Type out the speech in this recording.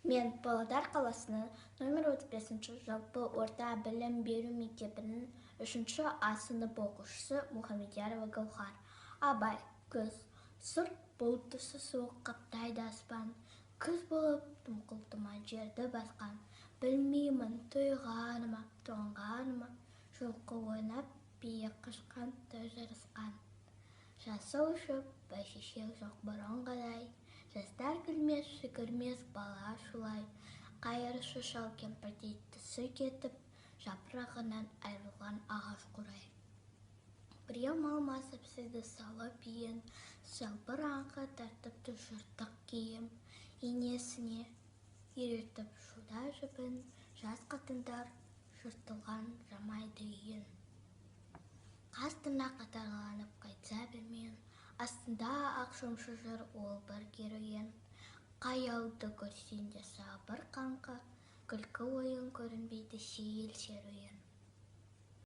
Мен Павлодар қаласының номер 35-ші жалпы орта білім беру мектебінің 3-ші А сынып оқушысы Мұхамедиярова Гаухар. Абай, күз, сырт бұлттысы суық қаптайды аспан, күз болып тұмқылтыма жерді басқан, білмеймін тұйғаны ма, тоңғаны ма, жылқы ойнап, бие қашқан, той жарысқан. Жасы ұшып, бәйшешек жоқ бұрынғыдай, жастар күлмес, жүгірмес бала шулай, қайыршы шал кемпірдей түсі кетіп, жапырағынан айрылған ағаш қурай. Біреу малмасып сізді салып иін, жалбыр аңға тартыпты жыртық киім, енесіне үйретіп шуда жібін, жас қатындар жыртылған жамайды үйін. Қастына қатарланып қайтса бермен, астында ақшомшы жыр ол бір керуен. Қаяуды көрсен де сабыр қаңқа, күлкі ойын көрінбейді сейіл шеруен.